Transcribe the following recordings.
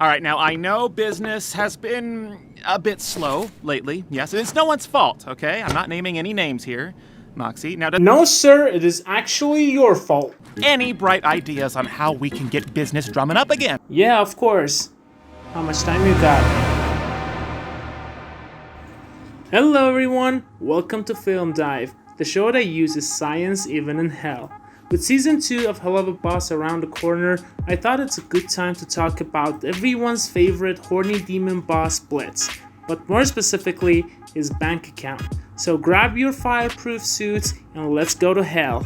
All right, now I know business has been a bit slow lately. Yes, it's no one's fault, okay? I'm not naming any names here, Moxie. Now, No, sir, it is actually your fault. Any bright ideas on how we can get business drumming up again? Yeah, of course. How much time you got? Hello everyone, welcome to Film Dive, the show that uses science even in hell. With season 2 of Helluva Boss around the corner, I thought it's a good time to talk about everyone's favorite horny demon boss Blitz, but more specifically, his bank account. So grab your fireproof suits and let's go to hell.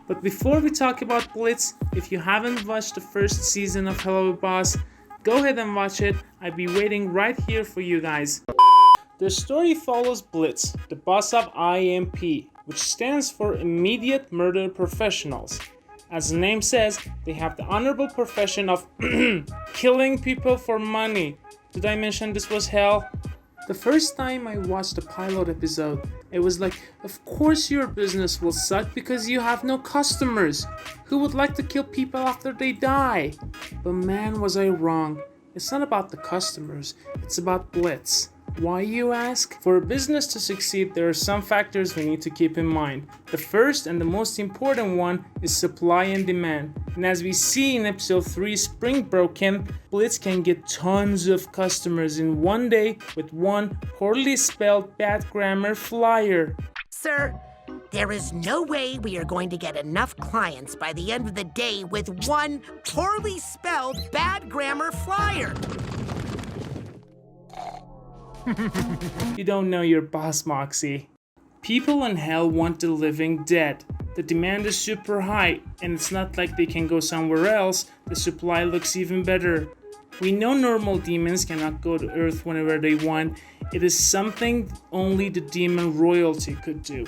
But before we talk about Blitz, if you haven't watched the first season of Helluva Boss, go ahead and watch it. I'll be waiting right here for you guys. The story follows Blitz, the boss of IMP, which stands for Immediate Murder Professionals. As the name says, they have the honorable profession of killing people for money. Did I mention this was hell? The first time I watched the pilot episode, it was like, of course your business will suck because you have no customers. Who would like to kill people after they die? But man, was I wrong. It's not about the customers, it's about Blitz. Why, you ask? For a business to succeed, there are some factors we need to keep in mind. The first and the most important one is supply and demand. And as we see in episode 3 Spring Broken, Blitz can get tons of customers in one day with one poorly spelled bad grammar flyer. Sir, there is no way we are going to get enough clients by the end of the day with one poorly spelled bad grammar flyer. You don't know your boss, Moxie. People in hell want the living dead. The demand is super high, and it's not like they can go somewhere else. The supply looks even better. We know normal demons cannot go to Earth whenever they want. It is something only the demon royalty could do.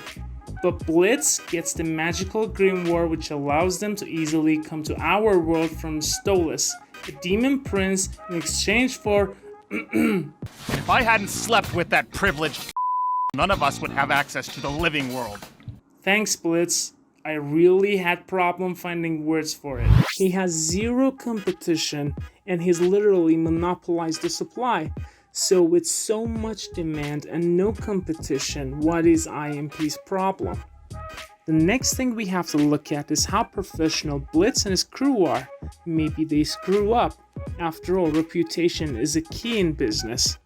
But Blitz gets the magical grimoire which allows them to easily come to our world from Stolas, a demon prince, in exchange for If I hadn't slept with that privileged none of us would have access to the living world. Thanks, Blitz. I really had problem finding words for it. He has zero competition and he's literally monopolized the supply. So with so much demand and no competition, what is IMP's problem? The next thing we have to look at is how professional Blitz and his crew are. Maybe they screw up. After all, reputation is a key in business.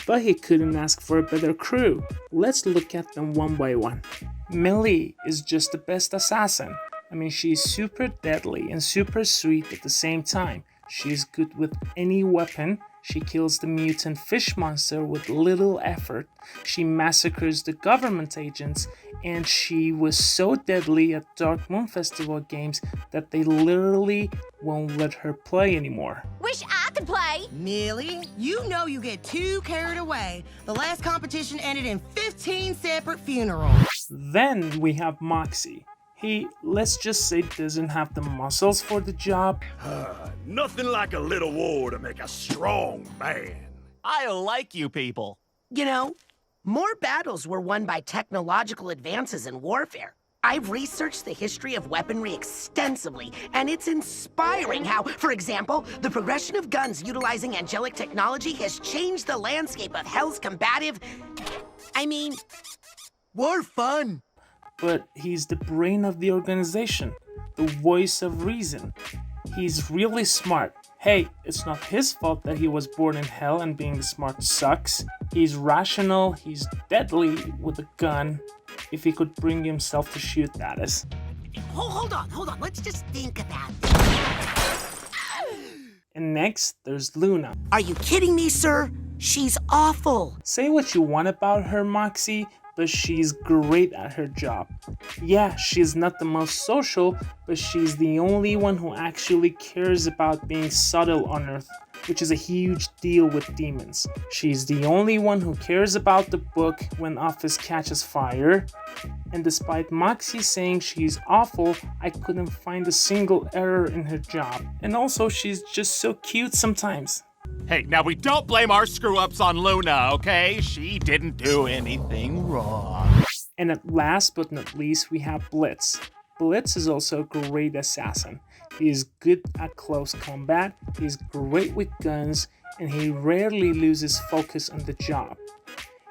But he couldn't ask for a better crew. Let's look at them one by one. Millie is just the best assassin. I mean, she's super deadly and super sweet at the same time. She's good with any weapon. She kills the mutant fish monster with little effort. She massacres the government agents, and she was so deadly at Dark Moon Festival games that they literally won't let her play anymore. Wish I could play. Millie, you know you get too carried away. The last competition ended in 15 separate funerals. Then we have Moxie. He, let's just say, doesn't have the muscles for the job. Nothing like a little war to make a strong man. I like you people. You know, more battles were won by technological advances in warfare. I've researched the history of weaponry extensively, and it's inspiring how, for example, the progression of guns utilizing angelic technology has changed the landscape of Hell's combative... war fun. But he's the brain of the organization, the voice of reason. He's really smart. Hey, it's not his fault that he was born in hell and being smart sucks. He's rational, he's deadly with a gun, if he could bring himself to shoot at us. Hold on. Let's just think about this. And next, there's Luna. Are you kidding me, sir? She's awful. Say what you want about her, Moxie, but she's great at her job. Yeah, she's not the most social, but she's the only one who actually cares about being subtle on Earth, which is a huge deal with demons. She's the only one who cares about the book when Office catches fire. And despite Moxie saying she's awful, I couldn't find a single error in her job. And also, she's just so cute sometimes. Hey, now we don't blame our screw-ups on Luna, okay? She didn't do anything wrong. And at last but not least, we have Blitz. Blitz is also a great assassin. He is good at close combat, he's great with guns, and he rarely loses focus on the job.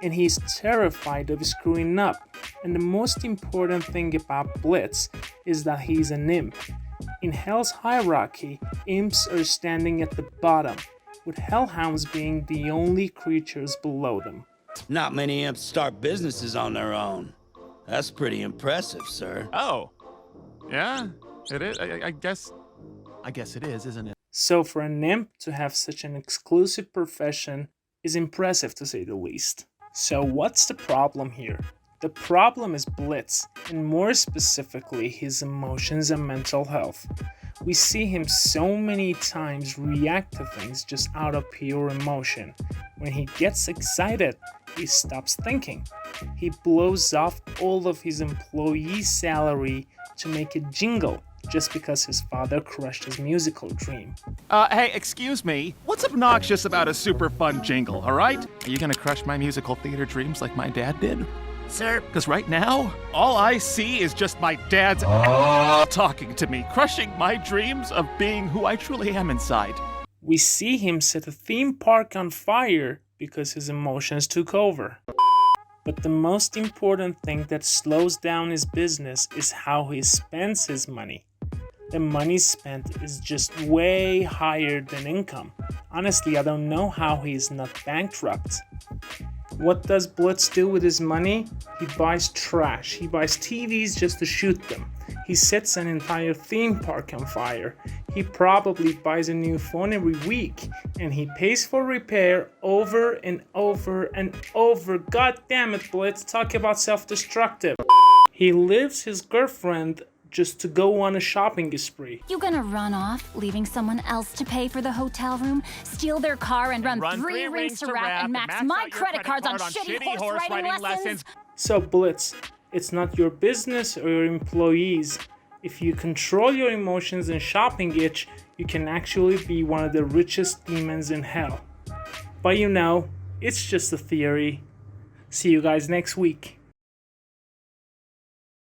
And he's terrified of screwing up. And the most important thing about Blitz is that he's an imp. In Hell's hierarchy, imps are standing at the bottom, with hellhounds being the only creatures below them. Not many imps start businesses on their own. That's pretty impressive, sir. Oh, yeah, it is. I guess it is, isn't it? So for an imp to have such an exclusive profession is impressive to say the least. So what's the problem here? The problem is Blitz, and more specifically his emotions and mental health. We see him so many times react to things just out of pure emotion. When he gets excited, he stops thinking. He blows off all of his employees' salary to make a jingle just because his father crushed his musical dream. Hey, excuse me. What's obnoxious about a super fun jingle, all right? Are you gonna crush my musical theater dreams like my dad did? Sir, Because right now, all I see is just my dad's talking to me, crushing my dreams of being who I truly am inside. We see him set a theme park on fire because his emotions took over. But the most important thing that slows down his business is how he spends his money. The money spent is just way higher than income. Honestly, I don't know how he is not bankrupt. What does Blitz do with his money? He buys trash. He buys TVs just to shoot them. He sets an entire theme park on fire. He probably buys a new phone every week, and he pays for repair over and over and over. God damn it, Blitz, talk about self-destructive. He leaves his girlfriend just to go on a shopping spree. You gonna run off, leaving someone else to pay for the hotel room, steal their car, and run 3 rings to Rap and max my credit cards on shitty horse riding lessons? So Blitz, it's not your business or your employees. If you control your emotions and shopping itch, you can actually be one of the richest demons in hell. But you know, it's just a theory. See you guys next week.